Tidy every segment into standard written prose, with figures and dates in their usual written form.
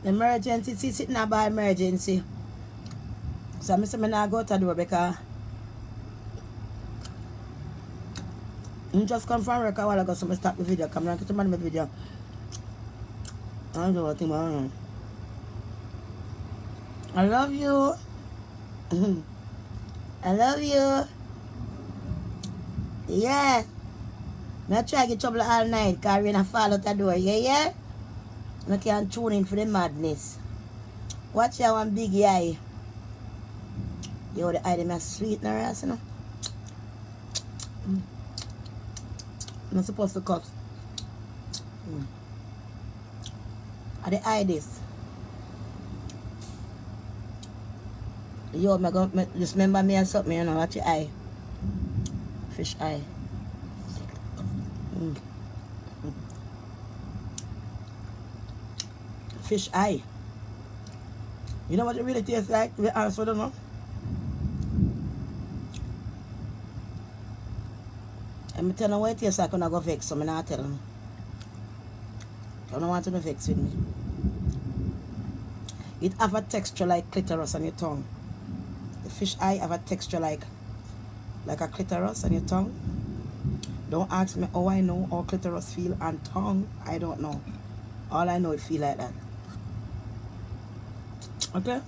Emergency, see, sitting up by emergency. So I say I not go to the door because I just come from work a while ago, so I stop the video. Come on, get my video. I don't know what thing I don't know. I love you. I love you. Yeah. Not try to get trouble all night because we're going to fall out the door. Yeah? I can't tune in for the madness. Watch your one big eye. Yo, the eye them are sweet now, right? You know? I'm not supposed to cut. Are the eye this? Yo, just remember me and something, you know, watch your eye. Fish eye. Fish eye. You know what it really tastes like? To be honest with you, no? I'm telling you what it tastes like when I go vex, so I'm not telling you. I don't want to vex with me. It have a texture like clitoris on your tongue. The fish eye have a texture like a clitoris on your tongue. Don't ask me how I know how clitoris feel on tongue. I don't know. All I know it feel like that. Okay?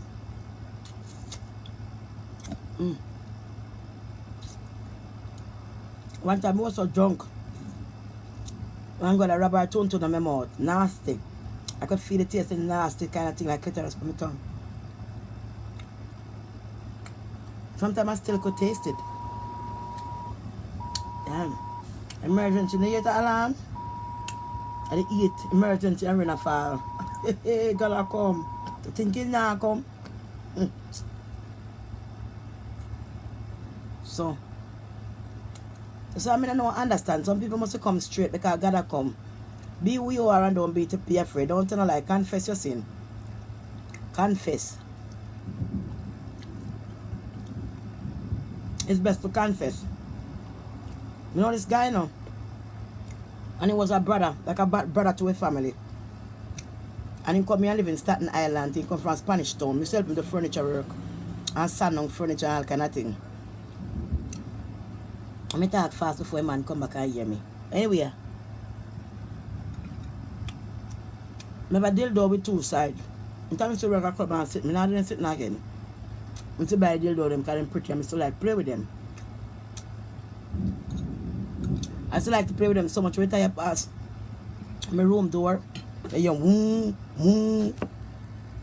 One time I was so drunk. I got a rubber tone to my mouth. Nasty. I could feel it tasting nasty kind of thing like clitoris on my tongue. Sometimes I still could taste it. Damn. Emergency, you hear the alarm? I eat emergency and run a fall. Gotta come. You think it now come? So I mean I don't understand. Some people must come straight because gotta come. Be who you are and don't be afraid. Don't tell no lie. Confess your sin. Confess. It's best to confess. You know this guy now? And he was a brother, like a brother to a family. And he come here and live in Staten Island. He come from Spanish Town. Myself with the furniture work. And sand on furniture and all kind of thing. I talk fast before a man come back and hear me. Anyway. I have a dildo with two sides. I'm telling you to work a club and sit. I'm not doing sitting again. I used to buy a dildo them because they're pretty and I still like play with them. I still like to play with them so much. Every time I pass my room door, they hear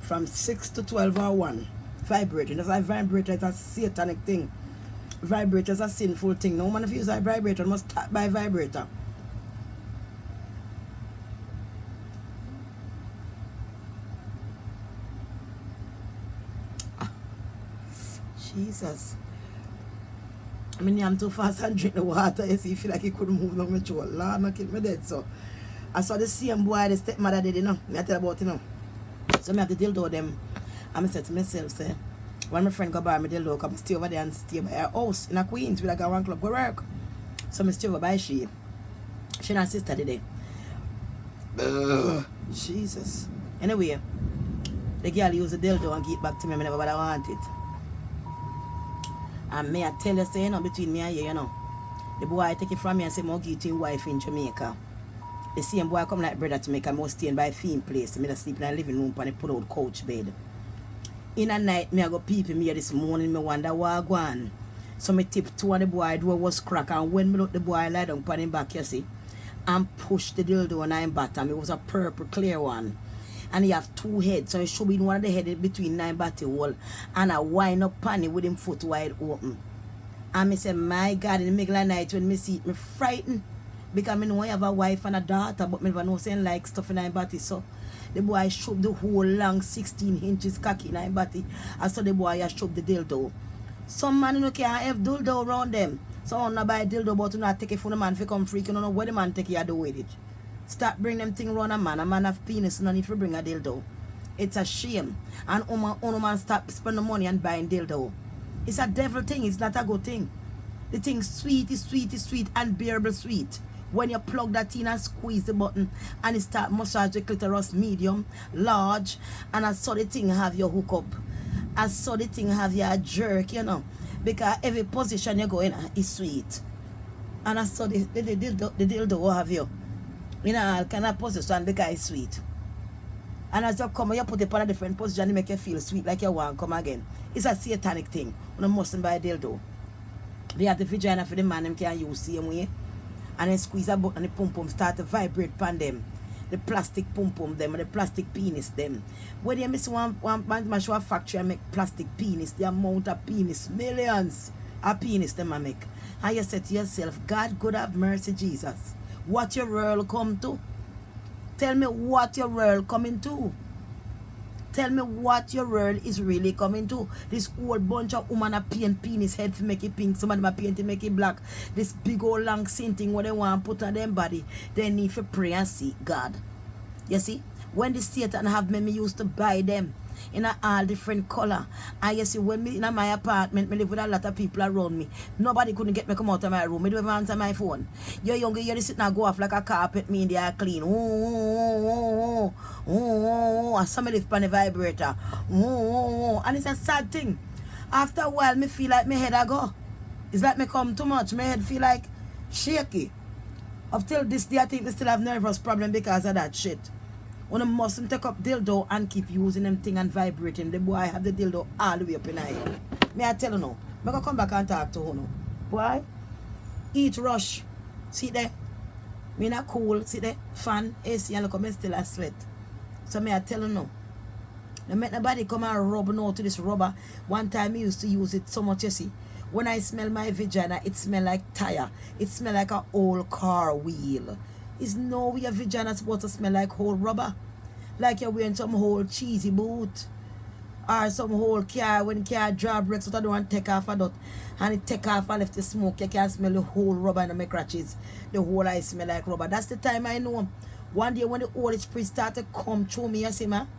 from 6 to 12 or 1. Vibrating. That's why vibrator is a satanic thing. Vibrator is a sinful thing. No man if you use a vibrator must start by vibrator. Jesus. I mean, I'm too fast and drink the water. You see, you feel like he couldn't move no my throat. Lord, no kill me dead. So, I saw the same boy the stepmother did, you know. I tell about, you know. So, I have to dildo them. And I said to myself, say, when my friend go buy me dildo, come stay over there and stay by her house in a Queens. We like a 1 club go work. So, I stay over by she. She and her sister did it. Jesus. Anyway, the girl used the dildo and give it back to me whenever I want it. And may I tell you, say, you know, between me and you, you know, the boy take it from me and say, I'll give it to his wife in Jamaica. The same boy come like brother to make a more staying by theme place. I sleep in a living room on a pull-out couch bed. In a night, me I go peeping me this morning, me wonder what go on. So me tip to the boy, door was cracked, and when me look the boy lie down on him back, you see, and push the dildo on him bottom. It was a purple clear one. And he have 2 heads, so he should be in one of the head between 9 body hole and a wind up panny with him foot wide open. And me say, my God, in the middle of the night when me see it, me frightened. Because I know I have a wife and a daughter, but me never know saying like stuff in my body. So the boy shoved the whole long 16 inches cocky in my body. And so the boy has shoved the dildo. Some man you know can't have dildo around them. Someone not buy a dildo but you not take it from the man for come freak. You don't know what the man take you do with it. Start bring them thing around a man. A man have penis, no need to bring a dildo. It's a shame. And man start spending money and buying dildo. It's a devil thing, it's not a good thing. The thing sweet is sweet is sweet, unbearable sweet. When you plug that in and squeeze the button and it start massage the clitoris medium, large, and I saw the thing have your hook up. I saw the thing have your jerk, you know. Because every position you go in is sweet. And I saw the dildo will have you. You know, all kind of position because it's sweet. And as you come, you put it on a different position, it make you feel sweet like you want to come again. It's a satanic thing. You mustn't buy a dildo. They have the vagina for the man, them can use same way. And then squeeze a button and the pum pum start to vibrate pan them. The plastic pum pum them and the plastic penis them. When you miss one show factory and make plastic penis, the amount of penis, millions of penis them I make. And you say to yourself, God could have mercy, Jesus. What your world come to? Tell me what your world coming to. Tell me what your world is really coming to. This whole bunch of women are paint penis head to make it pink. Some of them are paint to make it black. This big old long sin thing what they want to put on them body. They need to pray and seek God. You see? When the Satan have me used to buy them in a all different color. And you see, when me in my apartment, me live with a lot of people around me. Nobody couldn't get me come out of my room. Me don't even answer my phone. You're younger, you're sitting and go off like a carpet, me in there clean. And somebody live on the vibrator. And it's a sad thing. After a while, me feel like my head I go. It's like me come too much. My head feel like shaky. Up till this day, I think me still have nervous problem because of that shit. One mustn't take up dildo and keep using them thing and vibrating. The boy have the dildo all the way up in here. May I tell you now? I'm going to come back and talk to you now. Boy, eat rush. See there? Me not cool. See there? Fan, AC, and look, I'm still a sweat. So may I tell you now? Don't make nobody come and rub now to this rubber. One time I used to use it so much, you see. When I smell my vagina, it smell like tire. It smell like an old car wheel. It's no way your vagina supposed to smell like whole rubber. Like you're wearing some whole cheesy boot. Or some whole car when car draw brakes, but I don't want to take off a dot. And it take off and left the smoke. You can smell the whole rubber in my crotches. The whole eye smell like rubber. That's the time I know. One day when the Holy Spirit start to come through me, you see, man.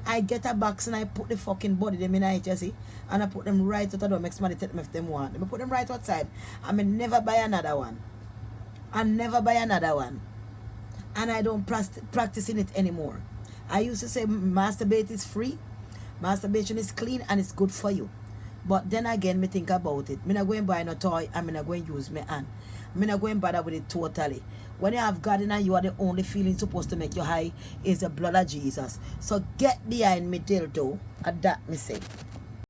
I get a box and I put the fucking body them in it, you see. And I put them right out the door. Make somebody take them if them want. I put them right outside. I may never buy another one. And never buy another one. And I don't practice in it anymore. I used to say masturbate is free, masturbation is clean, and it's good for you. But then again, me think about it. Me not going to buy no toy, and me not going to use my hand. Me not going to bother with it totally. When you have God in you are the only feeling supposed to make you high is the blood of Jesus. So get behind me dildo, and that me say.